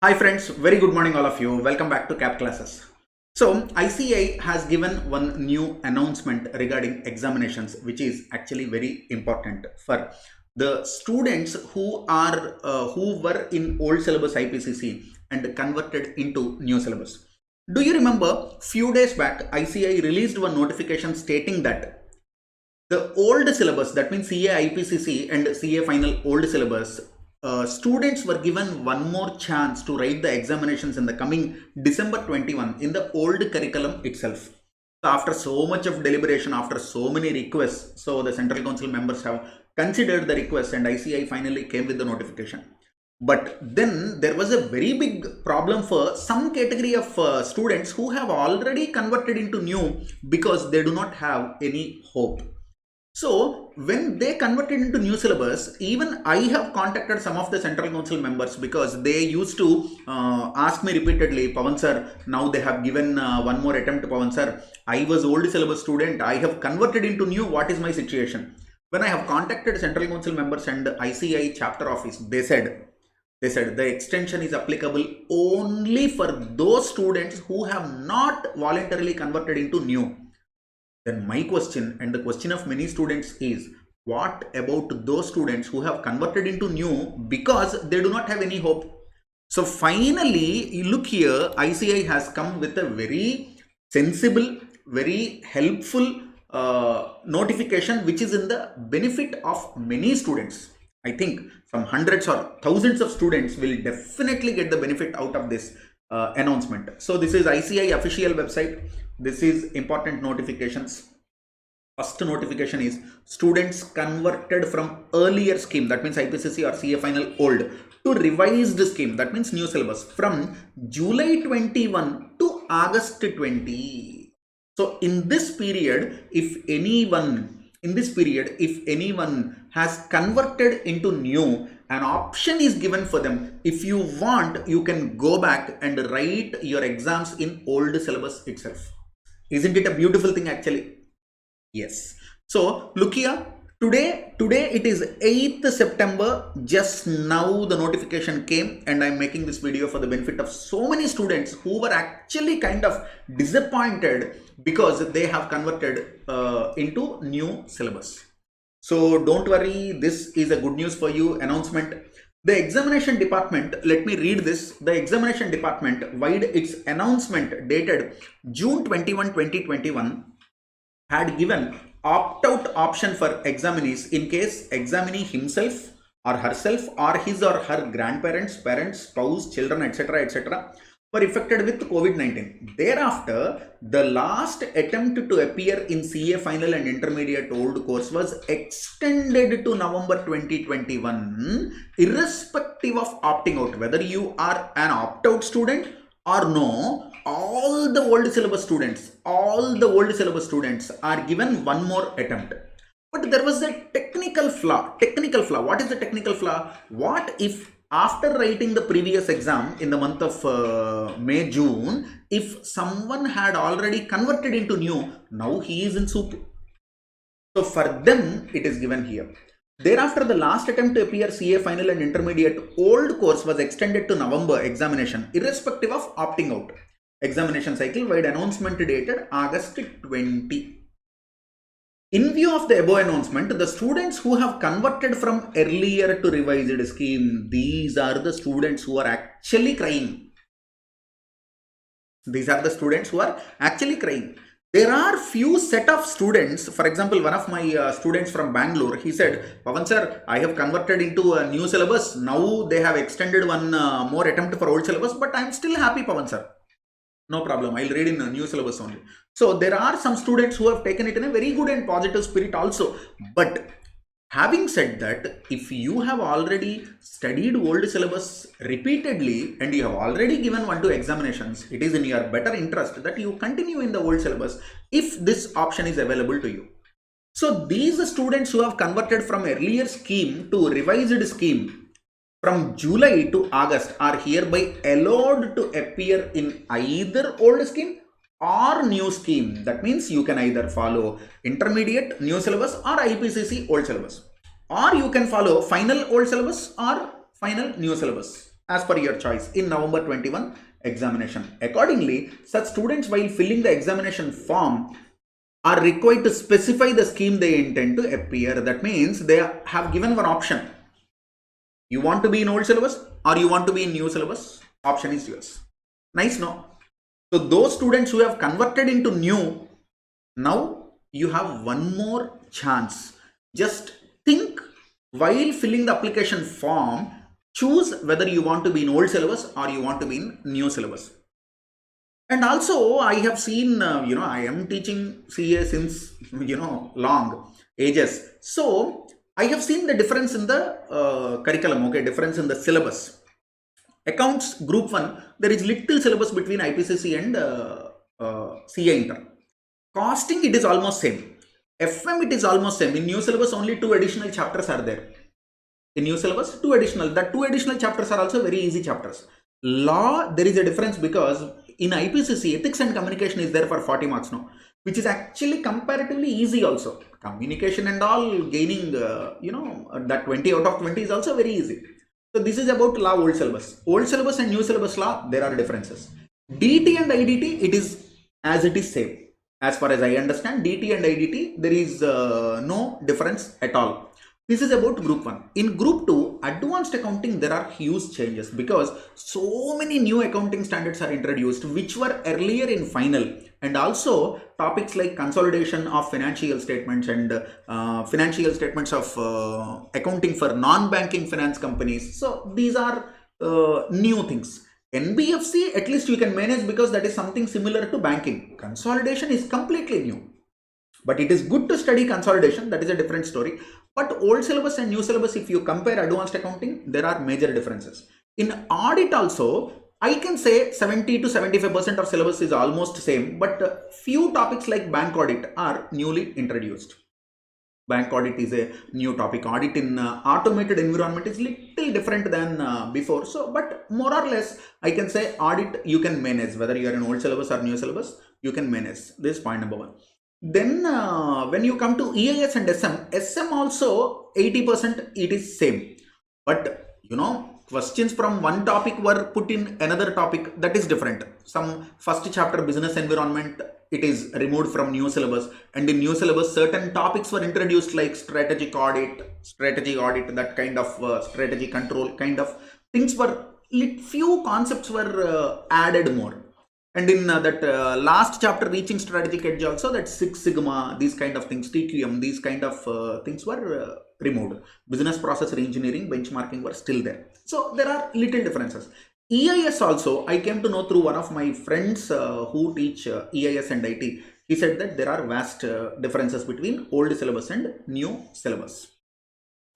Hi friends, very good morning all of you. Welcome back to CAP classes. So ICAI has given one new announcement regarding examinations, which is actually very important for the students who were in old syllabus IPCC and converted into new syllabus. Do you remember few days back ICAI released one notification stating that the old syllabus, that means CA IPCC and CA final old syllabus, students were given one more chance to write the examinations in the coming December 21 in the old curriculum itself. So after so much of deliberation, after so many requests, so the Central Council members have considered the request and ICAI finally came with the notification. But then there was a very big problem for some category of students who have already converted into new because they do not have any hope. So when they converted into new syllabus, even I have contacted some of the Central Council members because they used to ask me repeatedly, Pavan sir, now they have given one more attempt, Pavan sir. I was old syllabus student, I have converted into new, what is my situation? When I have contacted Central Council members and ICAI chapter office, they said the extension is applicable only for those students who have not voluntarily converted into new. Then my question and the question of many students is, what about those students who have converted into new because they do not have any hope? So finally, look here, ICAI has come with a very sensible, very helpful notification which is in the benefit of many students. I think some hundreds or thousands of students will definitely get the benefit out of this announcement. So this is ICAI official website. This is important notifications. First notification is students converted from earlier scheme, that means IPCC or CA final old, to revised scheme, that means new syllabus, from July 21 to August 20. So in this period, if anyone has converted into new, an option is given for them. If you want, you can go back and write your exams in old syllabus itself. Isn't it a beautiful thing actually? Yes. So look here, today it is 8th September. Just now the notification came and I'm making this video for the benefit of so many students who were actually kind of disappointed because they have converted into new syllabus. So don't worry, this is a good news for you announcement. The examination department, let me read this. The examination department, via its announcement dated June 21, 2021, had given opt-out option for examinees in case examinee himself or herself or his or her grandparents, parents, spouse, children, etc. were affected with COVID-19. Thereafter, the last attempt to appear in CA final and intermediate old course was extended to November 2021, irrespective of opting out. Whether you are an opt-out student or no, all the old syllabus students are given one more attempt. But there was a technical flaw. What is the technical flaw? What if after writing the previous exam in the month of May, June, if someone had already converted into new, now he is in soup. So for them, it is given here. Thereafter, the last attempt to appear CA final and intermediate old course was extended to November examination, irrespective of opting out. Examination cycle wide announcement dated August 20. In view of the above announcement, the students who have converted from earlier to revised scheme, these are the students who are actually crying. There are few set of students, for example, one of my students from Bangalore, he said, Pavan sir, I have converted into a new syllabus. Now they have extended one more attempt for old syllabus, but I am still happy, Pavan sir. No problem, I'll read in a new syllabus only. So there are some students who have taken it in a very good and positive spirit also. But having said that, if you have already studied old syllabus repeatedly and you have already given 1-2 examinations, it is in your better interest that you continue in the old syllabus if this option is available to you. So these students who have converted from earlier scheme to revised scheme from July to August are hereby allowed to appear in either old scheme or new scheme. That means you can either follow intermediate new syllabus or IPCC old syllabus, or you can follow final old syllabus or final new syllabus. as per your choice in November 21 examination. Accordingly, such students while filling the examination form are required to specify the scheme they intend to appear. That means they have given one option. You want to be in old syllabus or you want to be in new syllabus? Option is yours. Nice, no? So those students who have converted into new, now you have one more chance. Just think while filling the application form, choose whether you want to be in old syllabus or you want to be in new syllabus. And also I have seen, I am teaching CA since, long ages. So I have seen the difference in the curriculum, okay, difference in the syllabus. Accounts group 1, there is little syllabus between IPCC and CA Inter. Costing, it is almost same. FM, it is almost same. In new syllabus, only 2 additional chapters are there. In new syllabus, 2 additional. That 2 additional chapters are also very easy chapters. Law, there is a difference because in IPCC, ethics and communication is there for 40 marks now, which is actually comparatively easy also. Communication and all gaining, that 20 out of 20 is also very easy. So this is about law old syllabus. Old syllabus and new syllabus law, there are differences. DT and IDT, it is as it is same. As far as I understand, DT and IDT, there is no difference at all. This is about group 1. In group 2, advanced accounting, there are huge changes because so many new accounting standards are introduced which were earlier in final, and also topics like consolidation of financial statements and financial statements of accounting for non-banking finance companies. So these are new things. NBFC, at least you can manage because that is something similar to banking. Consolidation is completely new. But it is good to study consolidation, that is a different story. But old syllabus and new syllabus, if you compare advanced accounting, there are major differences. In audit also, I can say 70 to 75% of syllabus is almost same, but few topics like bank audit are newly introduced. Bank audit is a new topic. Audit in automated environment is little different than before. So, but more or less, I can say audit you can manage, whether you are in old syllabus or new syllabus, you can manage. This is point number 1. Then when you come to EIS and SM also 80% it is same. But questions from one topic were put in another topic, that is different. Some first chapter business environment, it is removed from new syllabus, and in new syllabus certain topics were introduced like strategic audit, that kind of strategy control kind of things were, few concepts were added more. And in that last chapter, reaching strategic edge also, that Six Sigma, these kind of things, TQM, these kind of things were removed. Business process reengineering, benchmarking were still there. So there are little differences. EIS also, I came to know through one of my friends who teach EIS and IT. He said that there are vast differences between old syllabus and new syllabus.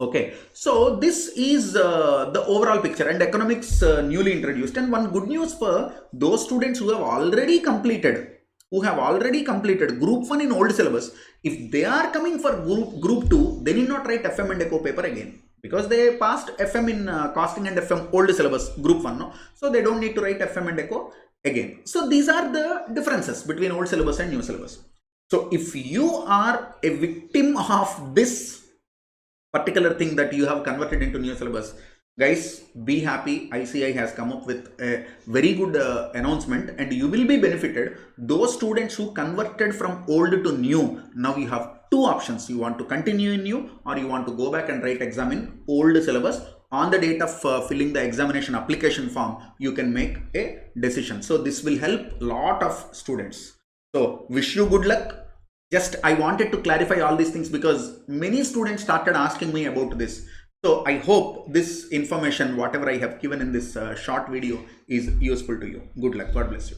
Okay, so this is the overall picture, and economics newly introduced. And one good news for those students who have already completed group 1 in old syllabus, if they are coming for group 2, they need not write FM and Eco paper again, because they passed FM in costing and FM old syllabus group 1, no? So they don't need to write FM and Eco again. So these are the differences between old syllabus and new syllabus. So if you are a victim of this particular thing that you have converted into new syllabus, guys, be happy. ICAI has come up with a very good announcement, and you will be benefited. Those students who converted from old to new, now you have 2 options. You want to continue in new, or you want to go back and write exam in old syllabus. On the date of filling the examination application form, you can make a decision. So this will help lot of students. So wish you good luck. Just I wanted to clarify all these things because many students started asking me about this. So I hope this information, whatever I have given in this short video, is useful to you. Good luck. God bless you.